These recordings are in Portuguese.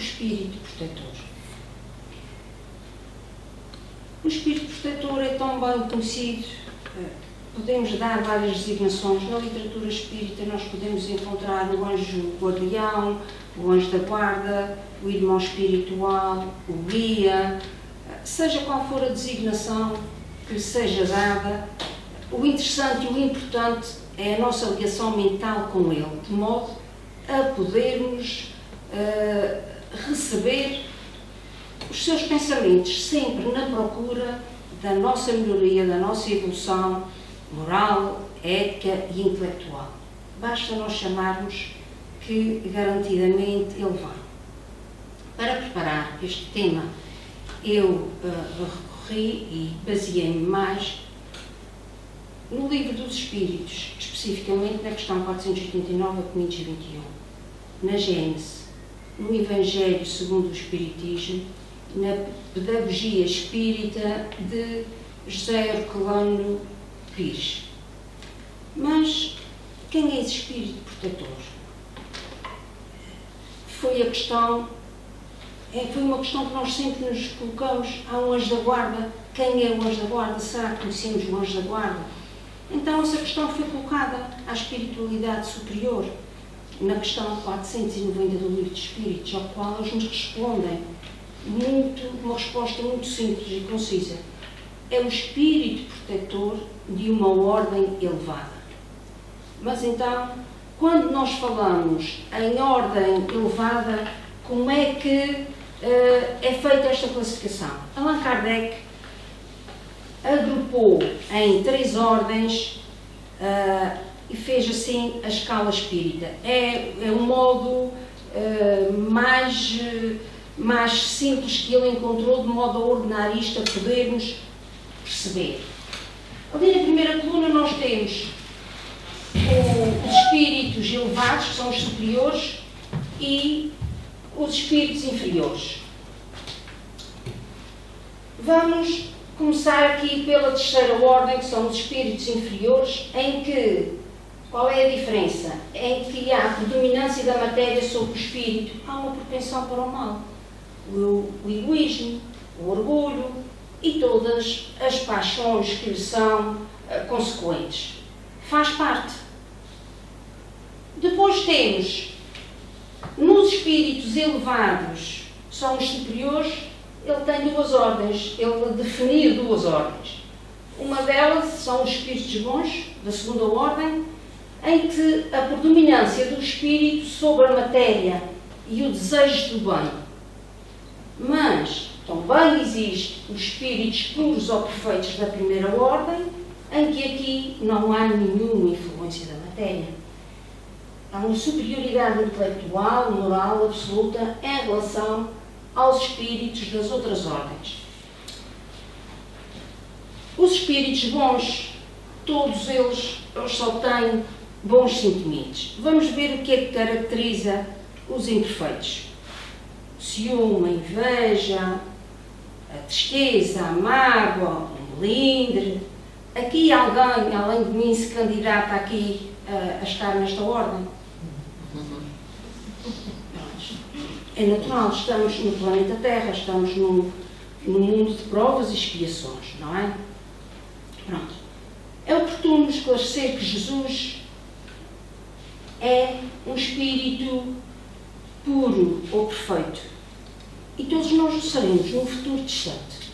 espírito protetor. O espírito protetor é tão bem conhecido, podemos dar várias designações. Na literatura espírita nós podemos encontrar o anjo guardião, o anjo da guarda, o irmão espiritual, o guia, seja qual for a designação que lhe seja dada, o interessante e o importante é a nossa ligação mental com ele, de modo a podermos receber os seus pensamentos sempre na procura da nossa melhoria, da nossa evolução moral, ética e intelectual. Basta nós chamarmos que garantidamente ele vai. Para preparar este tema, eu recorri e baseei-me mais no Livro dos Espíritos, especificamente na questão 489 a 521, na Gênese, no Evangelho segundo o Espiritismo, na Pedagogia Espírita de José Herculano Pires. Mas quem é esse espírito protetor? Foi uma questão que nós sempre nos colocamos. Há um anjo da guarda. Quem é o anjo da guarda? Será que conhecemos o anjo da guarda? Então essa questão foi colocada à espiritualidade superior na questão 490 do Livro dos Espíritos, ao qual eles nos respondem uma resposta muito simples e concisa. É o espírito protetor de uma ordem elevada. Mas então, quando nós falamos em ordem elevada, como é que é feita esta classificação? Allan Kardec agrupou em 3 ordens e fez assim a escala espírita. É um modo mais simples que ele encontrou, de modo a ordenar isto, a podermos perceber. Ali na primeira coluna nós temos os espíritos elevados, que são os superiores, e os espíritos inferiores. Vamos começar aqui pela terceira ordem, que são os espíritos inferiores, em que, qual é a diferença? Em que há a predominância da matéria sobre o espírito, há uma propensão para o mal. O egoísmo, o orgulho e todas as paixões que lhe são consequentes. Faz parte. Depois temos, nos espíritos elevados, são os superiores, ele tem 2 ordens, ele definiu 2 ordens. Uma delas são os espíritos bons, da segunda ordem, em que a predominância do espírito sobre a matéria e o desejo do bem. Mas também existe os espíritos puros ou perfeitos da primeira ordem, em que aqui não há nenhuma influência da matéria. Há uma superioridade intelectual, moral, absoluta em relação aos espíritos das outras ordens. Os espíritos bons, todos eles só têm bons sentimentos. Vamos ver o que é que caracteriza os imperfeitos. O ciúme, a inveja, a tristeza, a mágoa, o melindre. Aqui alguém, além de mim, se candidata aqui a estar nesta ordem? É natural, estamos no planeta Terra, estamos no mundo de provas e expiações, não é? Pronto. É oportuno esclarecer que Jesus é um espírito puro ou perfeito. E todos nós o seremos num futuro distante.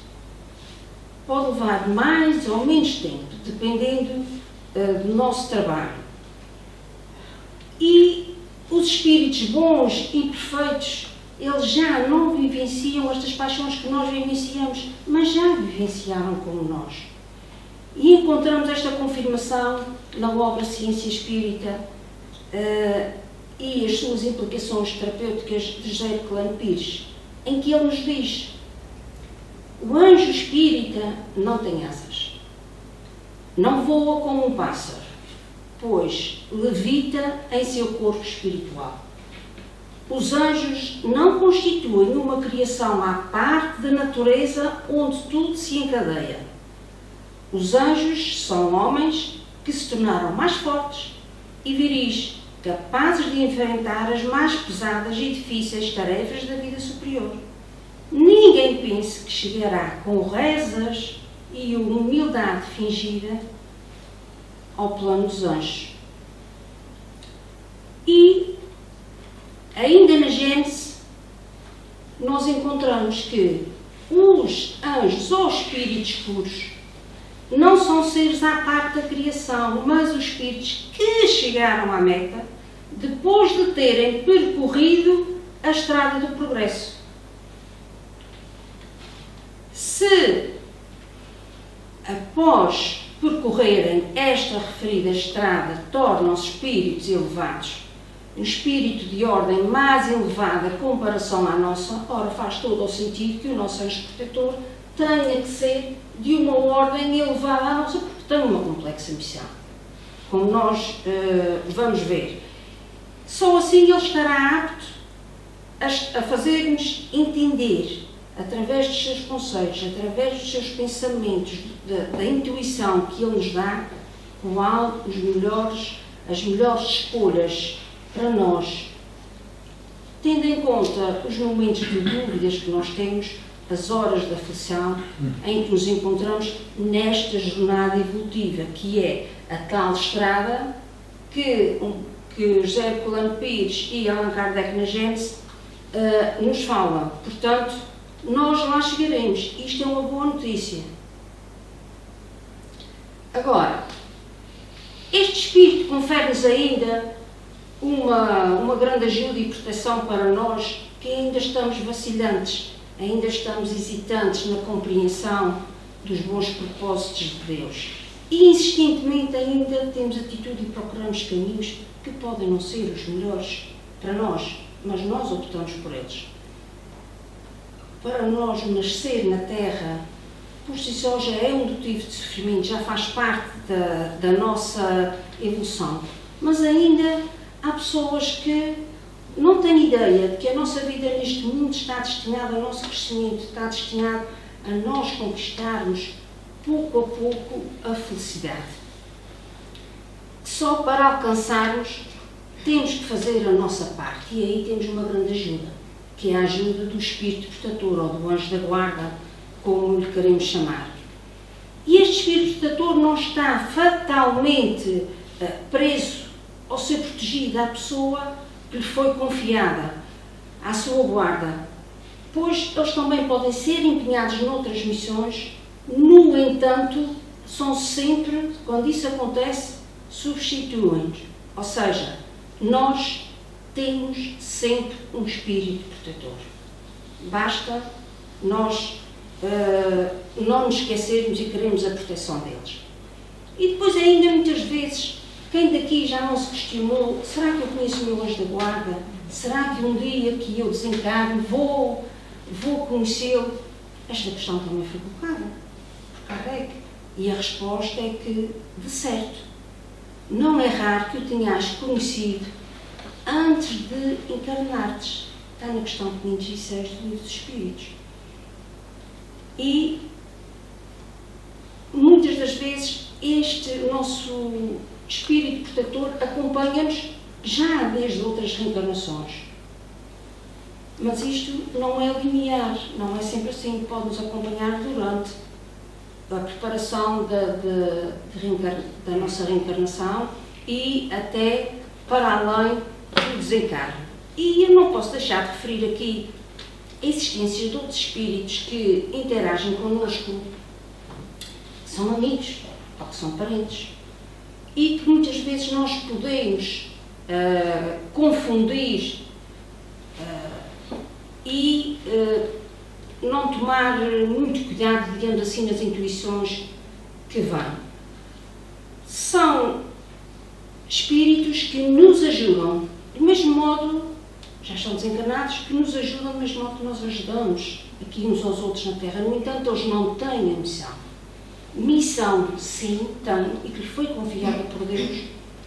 Pode levar mais ou menos tempo, dependendo do nosso trabalho. E os espíritos bons e perfeitos, eles já não vivenciam estas paixões que nós vivenciamos, mas já vivenciaram como nós. E encontramos esta confirmação na obra Ciência Espírita e as suas implicações terapêuticas de José Herculano Pires, em que ele nos diz: o anjo espírita não tem asas, não voa como um pássaro, pois levita em seu corpo espiritual. Os anjos não constituem uma criação à parte da natureza onde tudo se encadeia. Os anjos são homens que se tornaram mais fortes e viris capazes de enfrentar as mais pesadas e difíceis tarefas da vida superior. Ninguém pense que chegará com rezas e humildade fingida ao plano dos anjos. E, ainda na Gênesis, nós encontramos que os anjos ou espíritos puros não são seres à parte da criação, mas os espíritos que chegaram à meta depois de terem percorrido a estrada do progresso. Se, após percorrerem esta referida estrada, tornam-se espíritos elevados, um espírito de ordem mais elevada em comparação à nossa, ora faz todo o sentido que o nosso anjo protetor tenha que ser de uma ordem elevada à nossa, porque tem uma complexa missão, como nós vamos ver. Só assim ele estará apto a fazer-nos entender, através dos seus conselhos, através dos seus pensamentos, da intuição que ele nos dá, qual as melhores escolhas para nós, tendo em conta os momentos de dúvidas que nós temos, as horas da aflição em que nos encontramos nesta jornada evolutiva, que é a tal estrada que José Herculano Pires e Allan Kardec na Gênese nos falam. Portanto, nós lá chegaremos. Isto é uma boa notícia. Agora, este Espírito confere-nos ainda uma grande ajuda e proteção para nós que ainda estamos vacilantes, ainda estamos hesitantes na compreensão dos bons propósitos de Deus. E insistentemente ainda temos atitude e procuramos caminhos que podem não ser os melhores para nós, mas nós optamos por eles. Para nós, nascer na Terra, por si só já é um motivo de sofrimento, já faz parte da nossa evolução. Mas ainda há pessoas que não têm ideia de que a nossa vida neste mundo está destinada ao nosso crescimento, está destinado a nós conquistarmos, pouco a pouco, a felicidade. Só para alcançarmos, temos que fazer a nossa parte. E aí temos uma grande ajuda, que é a ajuda do Espírito Protetor, ou do Anjo da Guarda, como lhe queremos chamar. E este Espírito Protetor não está fatalmente preso ou ser protegido à pessoa que lhe foi confiada, à sua guarda, pois eles também podem ser empenhados noutras missões. No entanto, são sempre, quando isso acontece, substituem-nos. Ou seja, nós temos sempre um Espírito Protetor. Basta nós não nos esquecermos e queremos a proteção deles. E depois ainda muitas vezes, quem daqui já não se questionou, será que eu conheço o meu anjo da guarda? Será que um dia que eu desencarne vou conhecê-lo? Esta questão também foi colocada por Kardec. E a resposta é que, de certo, não é raro que o tenhas conhecido antes de encarnar-te. Está na questão 506 do Livro dos Espíritos. E, muitas das vezes, este nosso Espírito Protetor acompanha-nos já desde outras reencarnações. Mas isto não é linear, não é sempre assim. Pode-nos acompanhar durante a preparação da nossa reencarnação e até para além do desencarne. E eu não posso deixar de referir aqui a existência de outros espíritos que interagem connosco, são amigos ou que são parentes, e que muitas vezes nós podemos confundir e não tomar muito cuidado, digamos assim, nas intuições que vão. São espíritos que nos ajudam, do mesmo modo, já estão desencarnados, que nos ajudam do mesmo modo que nós ajudamos aqui uns aos outros na Terra. No entanto, eles não têm a missão. Missão, sim, tem, e que lhe foi confiada por Deus,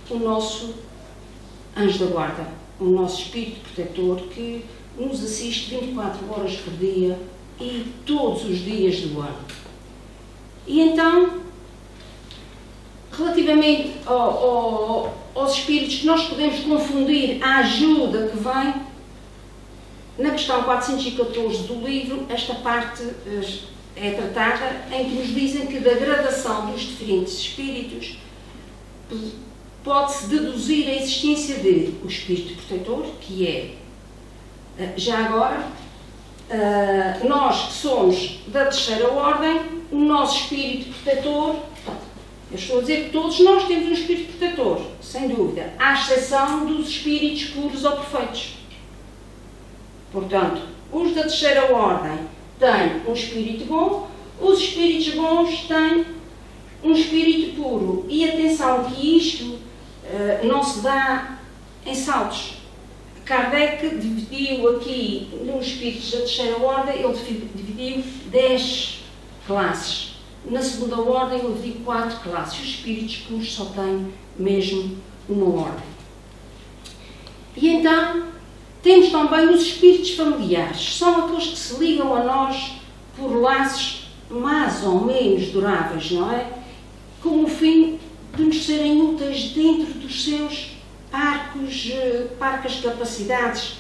o nosso anjo da guarda, o nosso Espírito Protetor, que nos assiste 24 horas por dia e todos os dias do ano. E então, Relativamente aos espíritos, que nós podemos confundir a ajuda que vem, na questão 414 do livro, esta parte é tratada em que nos dizem que da gradação dos diferentes espíritos pode-se deduzir a existência de o espírito protetor, que é, já agora, nós que somos da terceira ordem, o nosso espírito protetor, eu estou a dizer que todos nós temos um espírito protetor, sem dúvida, à exceção dos espíritos puros ou perfeitos. Portanto, os da terceira ordem têm um espírito bom, os espíritos bons têm um espírito puro. E atenção que isto não se dá em saltos. Kardec dividiu aqui, nos espíritos da terceira ordem, ele dividiu 10 classes. Na segunda ordem, ele dividiu 4 classes. Os espíritos puros só têm mesmo uma ordem. E então, temos também os espíritos familiares. São aqueles que se ligam a nós por laços mais ou menos duráveis, não é? Com o fim de nos serem úteis dentro dos seus parcas capacidades.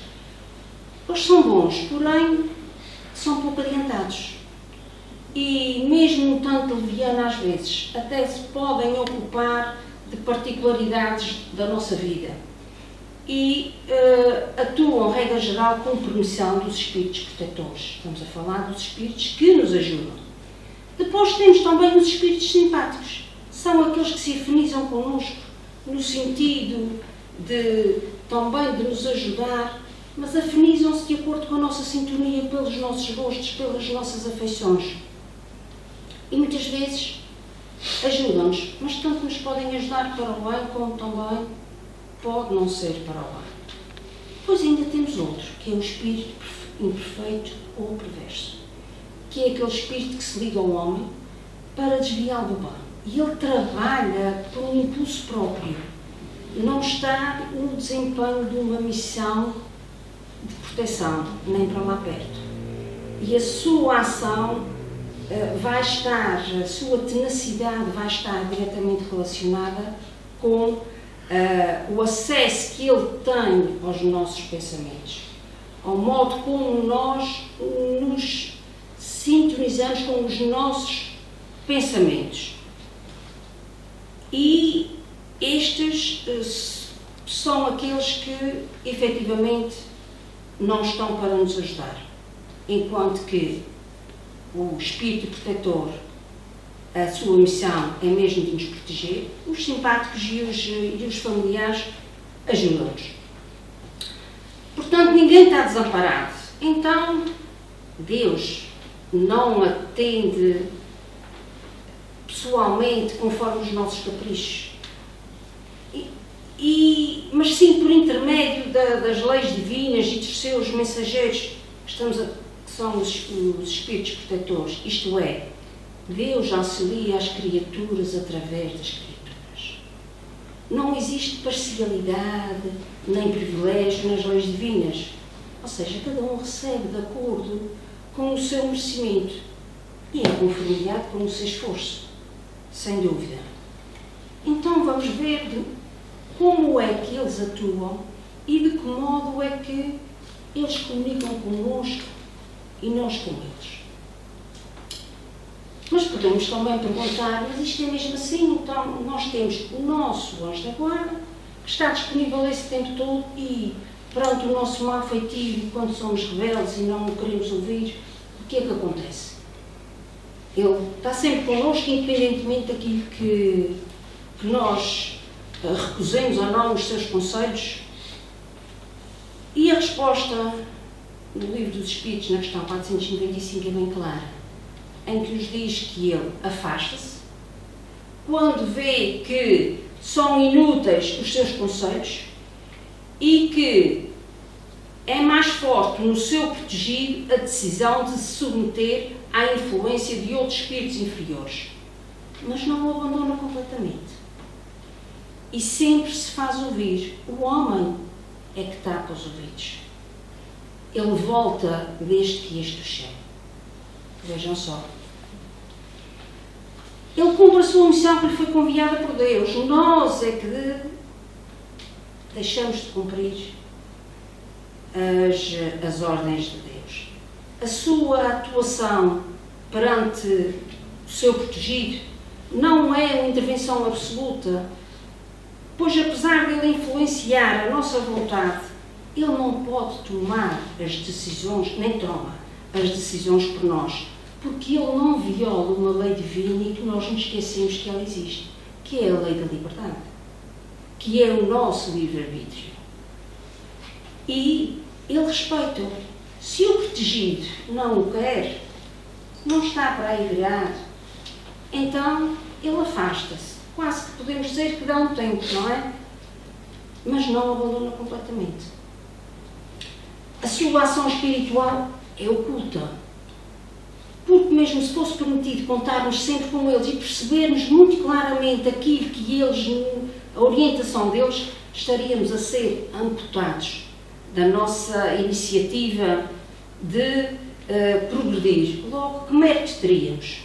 Eles são bons, porém são pouco adiantados. E mesmo um tanto leviano às vezes, até se podem ocupar de particularidades da nossa vida. E atuam, regra geral, com permissão dos espíritos protetores. Estamos a falar dos espíritos que nos ajudam. Depois temos também os espíritos simpáticos. São aqueles que se afinizam connosco, no sentido também de nos ajudar, mas afinizam-se de acordo com a nossa sintonia, pelos nossos gostos, pelas nossas afeições. E muitas vezes ajudam-nos, mas tanto nos podem ajudar para o bem, como também pode não ser para o bem. Depois ainda temos outro, que é o espírito imperfeito ou perverso, que é aquele espírito que se liga ao homem para desviá-lo do bem. E ele trabalha por um impulso próprio, não está no desempenho de uma missão de proteção, nem para lá perto. E a sua ação a sua tenacidade vai estar diretamente relacionada com o acesso que ele tem aos nossos pensamentos, ao modo como nós nos sintonizamos com os nossos pensamentos. E estes são aqueles que efetivamente não estão para nos ajudar, enquanto que o espírito protetor, a sua missão é mesmo de nos proteger, os simpáticos e os familiares ajudam-nos. Portanto, ninguém está desamparado. Então, Deus não atende pessoalmente conforme os nossos caprichos, mas sim por intermédio das leis divinas e dos seus mensageiros, que são os espíritos protetores, isto é, Deus auxilia as criaturas através das criaturas. Não existe parcialidade nem privilégio nas leis divinas, ou seja, cada um recebe de acordo com o seu merecimento e em conformidade com o seu esforço, sem dúvida. Então vamos ver como é que eles atuam e de que modo é que eles comunicam connosco e nós com eles. Mas podemos também perguntar, mas isto é mesmo assim? Então nós temos o nosso anjo da guarda, que está disponível esse tempo todo e perante o nosso mau feitio, quando somos rebeldes e não o queremos ouvir, o que é que acontece? Ele está sempre connosco, independentemente daquilo que nós recusemos ou não os seus conselhos. E a resposta no livro dos Espíritos, na questão 495, é bem clara, em que nos diz que ele afasta-se quando vê que são inúteis os seus conselhos e que é mais forte no seu protegido a decisão de se submeter à influência de outros espíritos inferiores, mas não o abandona completamente. E sempre se faz ouvir. O homem é que tapa os ouvidos. Ele volta desde que este o chama. Vejam só. Ele cumpre a sua missão que lhe foi confiada por Deus. Nós é que deixamos de cumprir as ordens de Deus. A sua atuação perante o seu protegido não é uma intervenção absoluta, pois apesar de ele influenciar a nossa vontade, ele não pode tomar as decisões, nem toma as decisões por nós, porque ele não viola uma lei divina e que nós nos esquecemos que ela existe, que é a lei da liberdade, que é o nosso livre-arbítrio. E ele respeita-o. Se o protegido não o quer, não está para aí virar, então ele afasta-se. Quase que podemos dizer que dá um tempo, não é? Mas não abandona completamente. A sua ação espiritual é oculta. Porque mesmo se fosse permitido contarmos sempre com eles e percebermos muito claramente aquilo que eles, a orientação deles, estaríamos a ser amputados da nossa iniciativa de progredir. Logo, que mérito teríamos?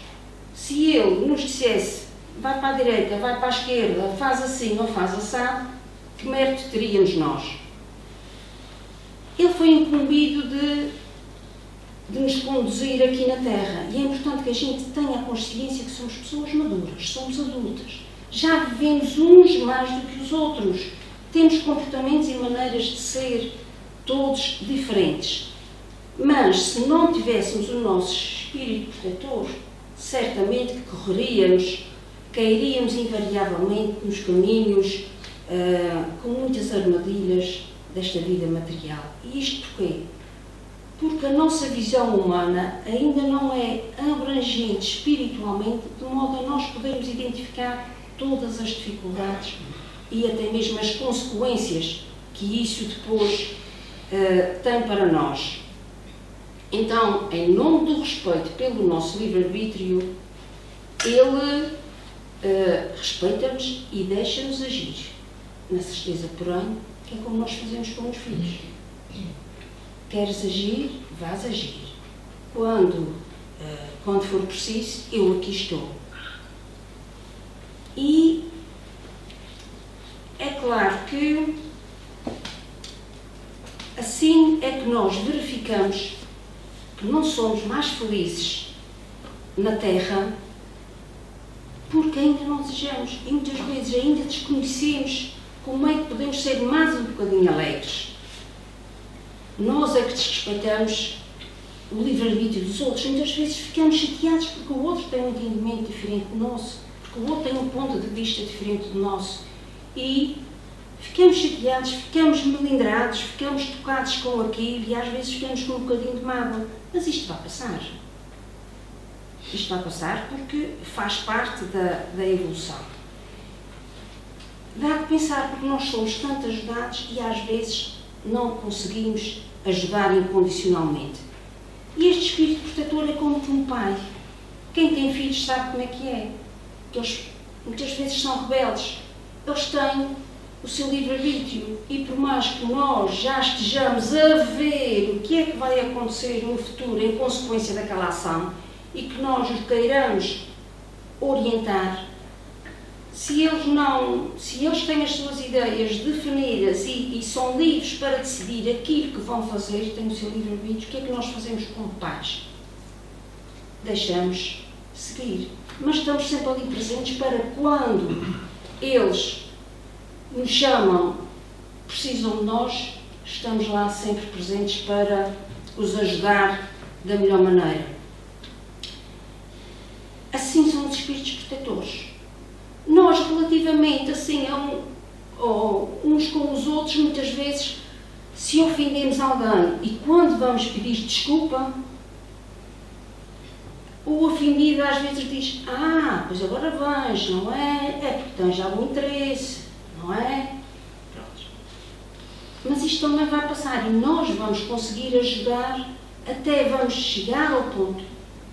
Se ele nos dissesse, vai para a direita, vai para a esquerda, faz assim ou faz assado, que mérito teríamos nós? Ele foi incumbido de nos conduzir aqui na Terra. E é importante que a gente tenha a consciência que somos pessoas maduras, somos adultas. Já vivemos uns mais do que os outros. Temos comportamentos e maneiras de ser todos diferentes. Mas se não tivéssemos o nosso espírito protetor, certamente que cairíamos invariavelmente nos caminhos com muitas armadilhas desta vida material. E isto porquê? Porque a nossa visão humana ainda não é abrangente espiritualmente, de modo a nós podermos identificar todas as dificuldades e até mesmo as consequências que isso depois tem para nós. Então, em nome do respeito pelo nosso livre-arbítrio, ele respeita-nos e deixa-nos agir. Na certeza, porém, que é como nós fazemos com os filhos. Queres agir? Vás agir. Quando for preciso, eu aqui estou. E é claro que assim é que nós verificamos que não somos mais felizes na Terra porque ainda não desejamos e muitas vezes ainda desconhecemos como é que podemos ser mais um bocadinho alegres. Nós é que desrespeitamos o livre-arbítrio dos outros. Muitas vezes ficamos chateados porque o outro tem um entendimento diferente do nosso, porque o outro tem um ponto de vista diferente do nosso. E ficamos chateados, ficamos melindrados, ficamos tocados com aquilo e às vezes ficamos com um bocadinho de mágoa. Mas isto vai passar. Isto vai passar porque faz parte da evolução. Dá que pensar porque nós somos tanto ajudados e às vezes não conseguimos ajudar incondicionalmente. E este espírito protetor é como um pai. Quem tem filhos sabe como é que é. Que eles muitas vezes são rebeldes. Eles têm o seu livre-arbítrio e por mais que nós já estejamos a ver o que é que vai acontecer no futuro em consequência daquela ação e que nós os queiramos orientar, se eles têm as suas ideias definidas e são livres para decidir aquilo que vão fazer, têm o seu livre-arbítrio, o que é que nós fazemos como pais? Deixamos seguir. Mas estamos sempre ali presentes para quando eles nos chamam, precisam de nós, estamos lá sempre presentes para os ajudar da melhor maneira. Assim são os espíritos protetores. Nós, relativamente assim, uns com os outros, muitas vezes, se ofendemos alguém e quando vamos pedir desculpa, o ofendido às vezes diz, pois agora vais, não é? É porque tens algum interesse, não é? Pronto. Mas isto também vai passar e nós vamos conseguir ajudar, até vamos chegar ao ponto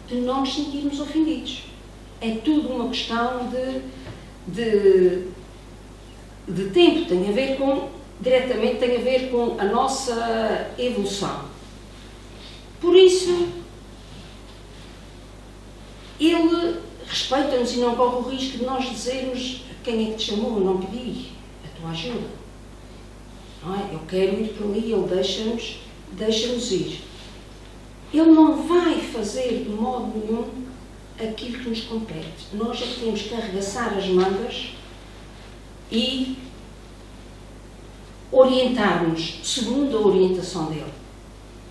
de não nos sentirmos ofendidos. É tudo uma questão de tempo, diretamente tem a ver com a nossa evolução. Por isso, ele respeita-nos e não corre o risco de nós dizermos quem é que te chamou, eu não pedi a tua ajuda. Não é? Eu quero ir por ali, ele deixa-nos ir. Ele não vai fazer de modo nenhum aquilo que nos compete. Nós é que temos que arregaçar as mangas e orientar-nos segundo a orientação dele.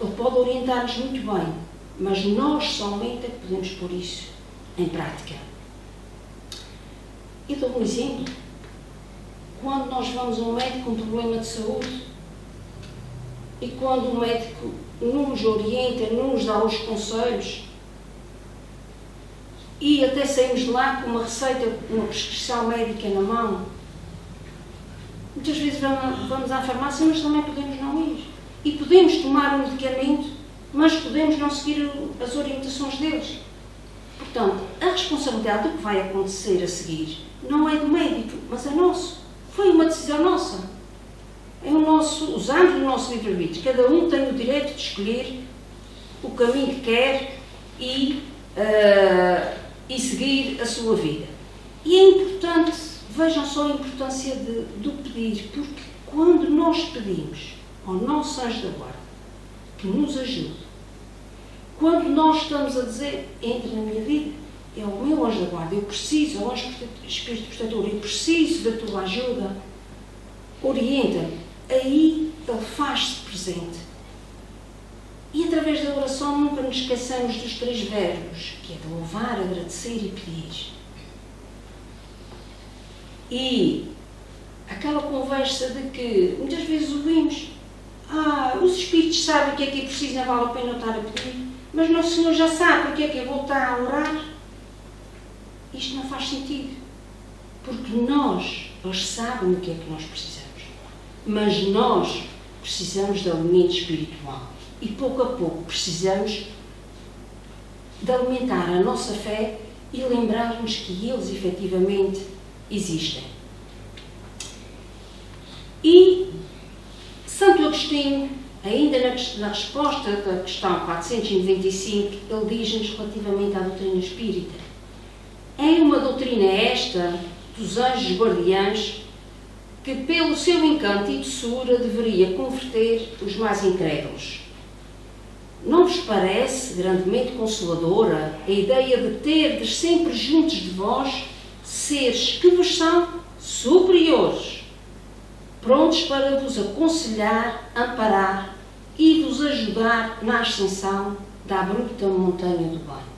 Ele pode orientar-nos muito bem, mas nós somente é que podemos pôr isso em prática. Eu dou um exemplo. Quando nós vamos a um médico com um problema de saúde e quando o médico nos orienta, nos dá os conselhos e até saímos de lá com uma receita, uma prescrição médica na mão, muitas vezes vamos à farmácia, mas também podemos não ir. E podemos tomar um medicamento, mas podemos não seguir as orientações deles. Portanto, a responsabilidade do que vai acontecer a seguir não é do médico, mas é nosso. Foi uma decisão nossa. É usando o nosso livre-arbítrio. Cada um tem o direito de escolher o caminho que quer e seguir a sua vida. E é importante, vejam só a importância do pedir, porque quando nós pedimos ao nosso anjo da guarda que nos ajude, quando nós estamos a dizer, entra na minha vida, é o meu anjo da guarda, eu preciso, é o Espírito Protetor, eu preciso da tua ajuda, orienta-me, aí ele faz-se presente. E através da oração nunca nos esqueçamos dos 3 verbos, que é de louvar, agradecer e pedir. E aquela conversa de que muitas vezes ouvimos, os Espíritos sabem o que é preciso, não vale a pena eu estar a pedir, mas o Senhor já sabe o que é que eu vou estar a orar. Isto não faz sentido, porque eles sabem o que é que nós precisamos, mas nós precisamos de alimento espiritual e pouco a pouco precisamos de alimentar a nossa fé e lembrar-nos que eles efetivamente existem. E Santo Agostinho, ainda na resposta da questão 495, ele diz-nos relativamente à doutrina espírita: é uma doutrina esta dos anjos guardiães que, pelo seu encanto e doçura, deveria converter os mais incrédulos. Não vos parece grandemente consoladora a ideia de terdes sempre juntos de vós seres que vos são superiores, prontos para vos aconselhar, amparar e vos ajudar na ascensão da abrupta montanha do bem?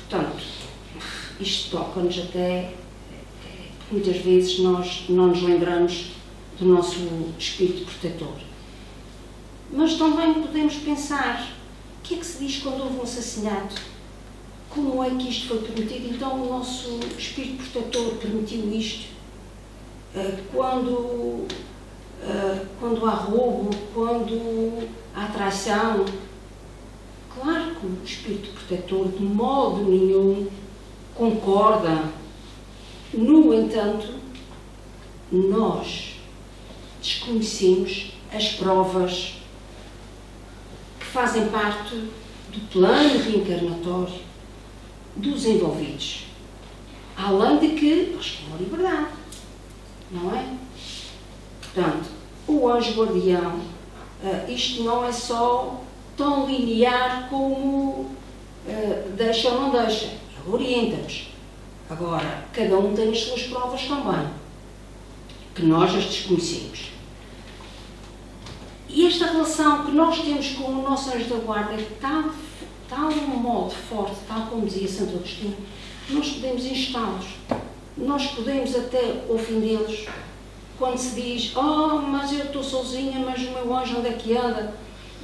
Portanto, isto toca-nos até, muitas vezes nós não nos lembramos do nosso Espírito Protetor. Mas também podemos pensar, o que é que se diz quando houve um assassinato? Como é que isto foi permitido? Então o nosso Espírito Protetor permitiu isto? Quando há roubo, quando há traição, claro que o Espírito Protetor de modo nenhum concorda. No entanto, nós desconhecemos as provas que fazem parte do plano reencarnatório dos envolvidos. Além de que eles têm a liberdade, não é? Portanto, o anjo guardião, isto não é só tão linear como deixa ou não deixa. Ele orienta-nos. Agora, cada um tem as suas provas também, que nós as desconhecemos. E esta relação que nós temos com o nosso anjo da guarda é de tal modo forte, tal como dizia Santo Agostinho, nós podemos instá-los. Nós podemos até ofendê-los quando se diz: oh, mas eu estou sozinha, mas o meu anjo onde é que anda?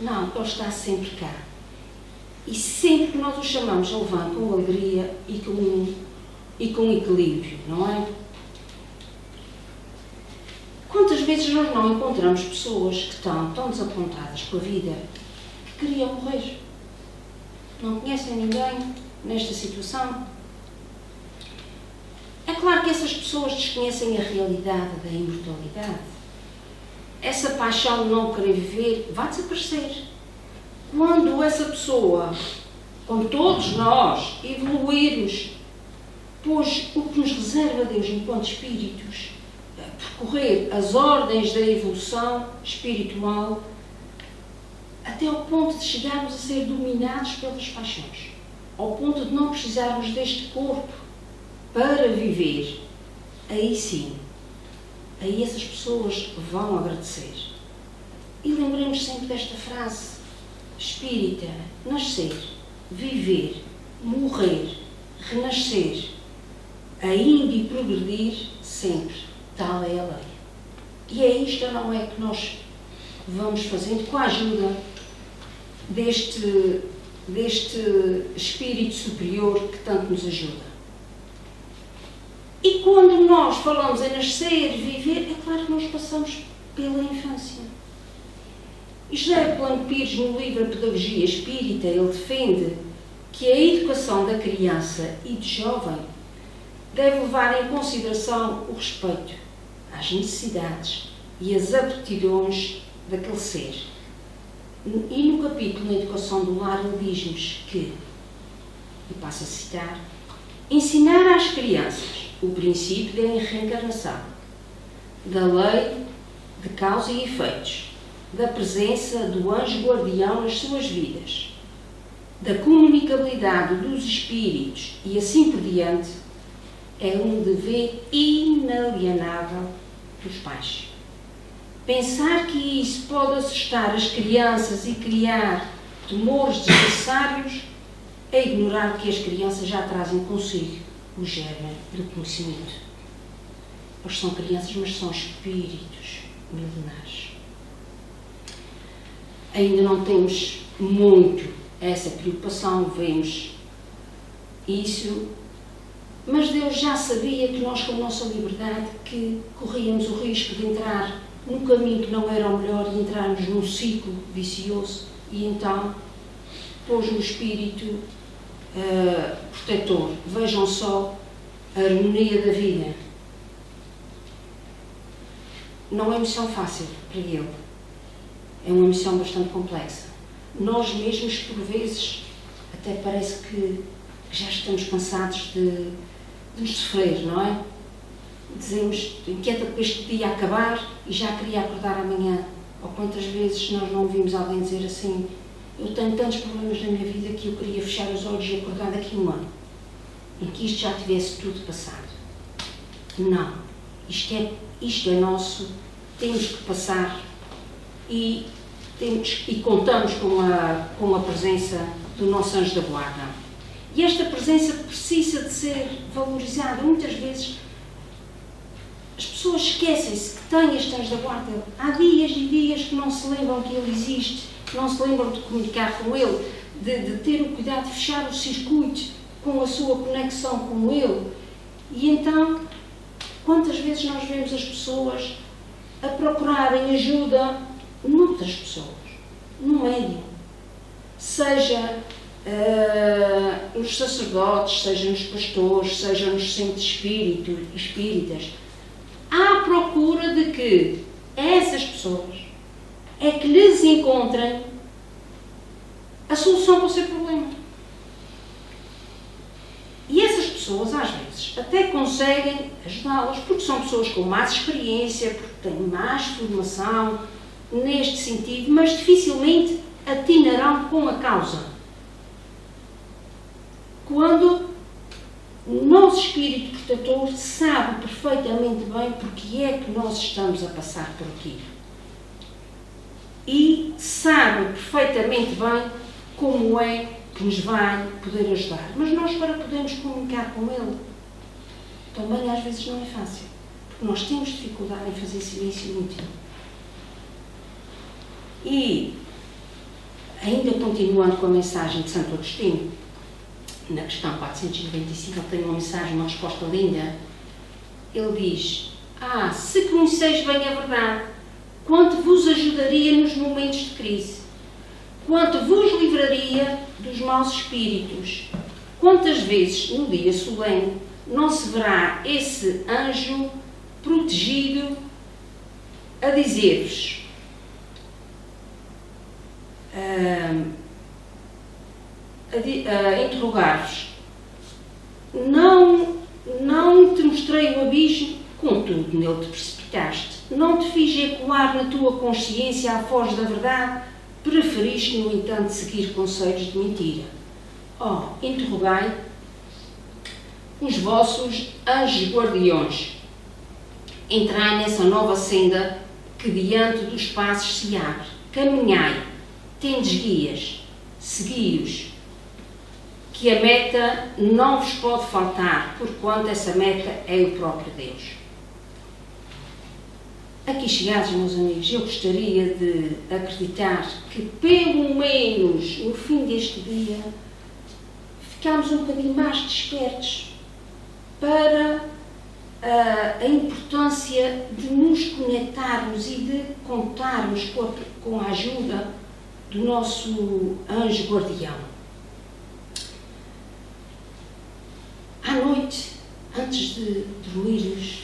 Não, ele está sempre cá. E sempre que nós o chamamos, ele vem com alegria e com equilíbrio, não é? Quantas vezes nós não encontramos pessoas que estão tão desapontadas com a vida que queriam morrer? Não conhecem ninguém nesta situação? É claro que essas pessoas desconhecem a realidade da imortalidade. Essa paixão de não querer viver vai desaparecer. Quando essa pessoa com todos nós, evoluirmos, pois o que nos reserva Deus enquanto espíritos, percorrer as ordens da evolução espiritual até ao ponto de chegarmos a ser dominados pelas paixões, ao ponto de não precisarmos deste corpo para viver. Aí sim, aí essas pessoas vão agradecer. E lembremos sempre desta frase espírita: nascer, viver, morrer, renascer, ainda e progredir sempre, tal é a lei. E é isto, não é, que nós vamos fazendo com a ajuda deste espírito superior que tanto nos ajuda. E quando nós falamos em nascer, viver, é claro que nós passamos pela infância. E José Plano Pires, no livro A Pedagogia Espírita, ele defende que a educação da criança e do jovem deve levar em consideração o respeito às necessidades e às aptidões daquele ser. E no capítulo da Educação do Lar, ele diz-nos que, e passo a citar, ensinar às crianças o princípio da reencarnação, da lei de causa e efeitos, da presença do anjo guardião nas suas vidas, da comunicabilidade dos espíritos e assim por diante, é um dever inalienável dos pais. Pensar que isso pode assustar as crianças e criar temores desnecessários é ignorar que as crianças já trazem consigo o germe do conhecimento. Eles são crianças, mas são espíritos milenares. Ainda não temos muito essa preocupação, vemos isso, mas Deus já sabia que nós, com a nossa liberdade, que corríamos o risco de entrar num caminho que não era o melhor e entrarmos num ciclo vicioso, e então pôs no espírito protetor. Vejam só a harmonia da vida. Não é missão fácil para ele, é uma missão bastante complexa. Nós mesmos, por vezes, até parece que já estamos cansados de nos sofrer, não é? Dizemos, inquieta para este dia acabar e já queria acordar amanhã. Ou quantas vezes nós não ouvimos alguém dizer assim: eu tenho tantos problemas na minha vida que eu queria fechar os olhos e acordar daqui a um ano, em que isto já tivesse tudo passado. Não. Isto é nosso, temos que passar e contamos com a presença do nosso anjo da guarda. E esta presença precisa de ser valorizada. Muitas vezes as pessoas esquecem-se que têm este anjo da guarda. Há dias e dias que não se lembram que ele existe, não se lembram de comunicar com ele, de ter o cuidado de fechar o circuito com a sua conexão com ele. E então, quantas vezes nós vemos as pessoas a procurarem ajuda noutras pessoas, no médium, seja nos sacerdotes, seja nos pastores, seja nos centros espíritas, à procura de que essas pessoas é que lhes encontrem a solução para o seu problema. E essas pessoas, às vezes, até conseguem ajudá-las, porque são pessoas com mais experiência, porque têm mais formação neste sentido, mas dificilmente atinarão com a causa. Quando o nosso espírito protetor sabe perfeitamente bem porque é que nós estamos a passar por aqui. E sabe perfeitamente bem como é que nos vai poder ajudar. Mas nós, para podermos comunicar com ele, também às vezes não é fácil. Porque nós temos dificuldade em fazer silêncio íntimo. E, ainda continuando com a mensagem de Santo Agostinho, na questão 495, ele tem uma mensagem, uma resposta linda. Ele diz: se conheceis bem a verdade, quanto vos ajudaria nos momentos de crise, quanto vos livraria dos maus espíritos, quantas vezes no dia solene não se verá esse anjo protegido a dizer-vos: a interrogar-vos: não te mostrei o abismo, contudo nele te precipitaste. Não te fiz ecoar na tua consciência a voz da verdade, preferiste, no entanto, seguir conselhos de mentira. Interrogai os vossos anjos guardiões. Entrai nessa nova senda que diante dos passos se abre. Caminhai, tendes guias, segui-os, que a meta não vos pode faltar, porquanto essa meta é o próprio Deus. Aqui chegados, meus amigos, eu gostaria de acreditar que, pelo menos no fim deste dia, ficámos um bocadinho mais despertos para a importância de nos conectarmos e de contarmos com a ajuda do nosso anjo guardião. À noite, antes de dormirmos,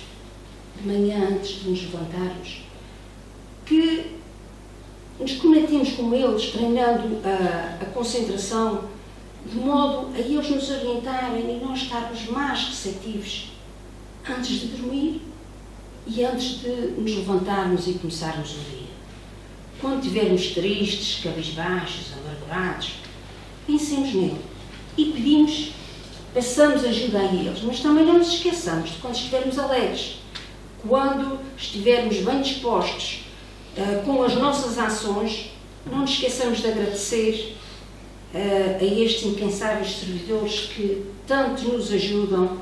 de manhã, antes de nos levantarmos, que nos conectemos com eles, treinando a concentração, de modo a eles nos orientarem e nós estarmos mais receptivos antes de dormir e antes de nos levantarmos e começarmos o dia. Quando estivermos tristes, cabisbaixos, amargurados, pensemos nele e peçamos ajuda a eles, mas também não nos esqueçamos de quando estivermos alegres, quando estivermos bem dispostos com as nossas ações, não nos esqueçamos de agradecer a estes incansáveis servidores que tanto nos ajudam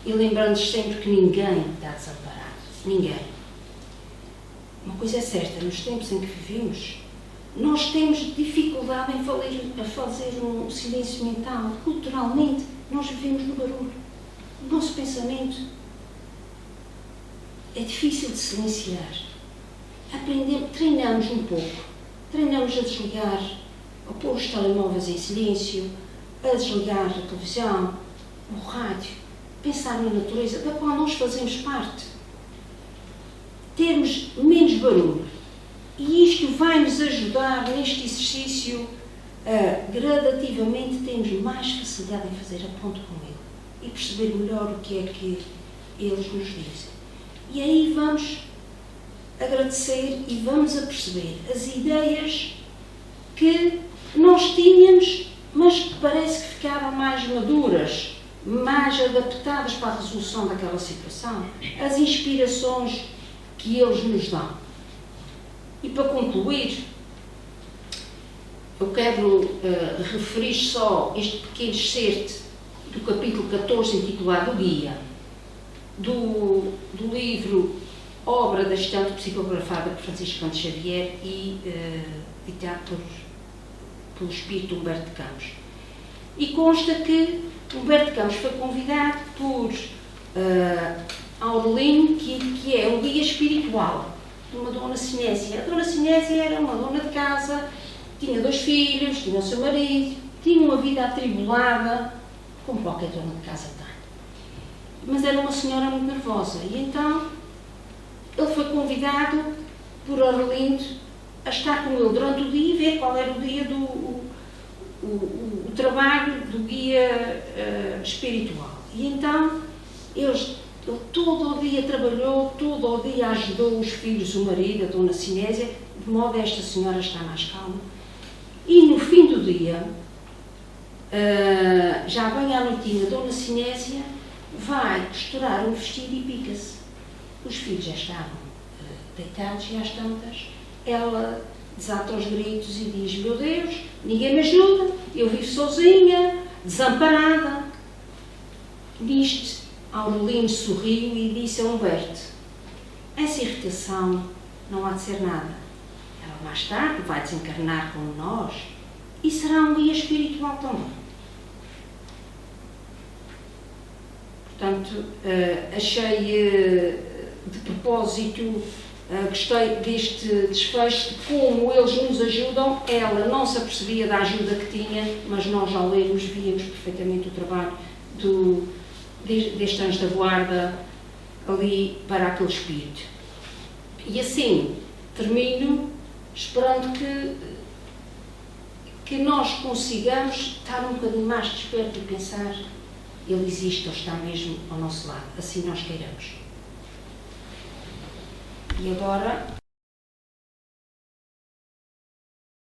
e lembrando-nos sempre que ninguém está desamparado. Ninguém. Uma coisa é certa, nos tempos em que vivemos, nós temos dificuldade em fazer um silêncio mental. Culturalmente, nós vivemos no barulho. O nosso pensamento é difícil de silenciar. Treinamos um pouco. Treinamos a desligar, a pôr os telemóveis em silêncio, a desligar a televisão, o rádio, pensar na natureza, da qual nós fazemos parte. Termos menos barulho. E isto vai nos ajudar neste exercício a, gradativamente, termos mais facilidade em fazer a ponto com ele e perceber melhor o que é que eles nos dizem. E aí vamos agradecer e vamos a perceber as ideias que nós tínhamos, mas que parece que ficaram mais maduras, mais adaptadas para a resolução daquela situação, as inspirações que eles nos dão. E para concluir, eu quero referir só este pequeno excerto do capítulo 14, intitulado O Guia, do livro Obra da Estante psicografada por Francisco Canto Xavier e ditado pelo espírito Humberto de Campos. E consta que Humberto de Campos foi convidado por Aurelino, que é um guia espiritual de uma dona Sinésia. A dona Sinésia era uma dona de casa, tinha 2 filhos, tinha o seu marido, tinha uma vida atribulada, como qualquer dona de casa tem. Mas era uma senhora muito nervosa e então ele foi convidado por Aurelino a estar com ele durante o dia e ver qual era o dia o trabalho do guia espiritual. E então ele todo o dia trabalhou, todo o dia ajudou os filhos, o marido, a dona Sinésia, de modo a esta senhora estar mais calma. E no fim do dia, já bem à noitinha, a dona Sinésia vai costurar um vestido e pica-se. Os filhos já estavam deitados e às tantas ela desata os gritos e diz: meu Deus, ninguém me ajuda, eu vivo sozinha, desamparada. Nisto, Aurelino sorriu e disse a Humberto: essa irritação não há de ser nada. Ela mais tarde vai desencarnar como nós e será um guia espiritual também. Portanto, achei de propósito, gostei deste desfecho de como eles nos ajudam. Ela não se apercebia da ajuda que tinha, mas nós, ao lermos, víamos perfeitamente o trabalho deste anjo da guarda ali para aquele espírito. E assim termino esperando que que nós consigamos estar um bocadinho mais desperto e pensar: ele existe, ele está mesmo ao nosso lado, assim nós queiramos. E agora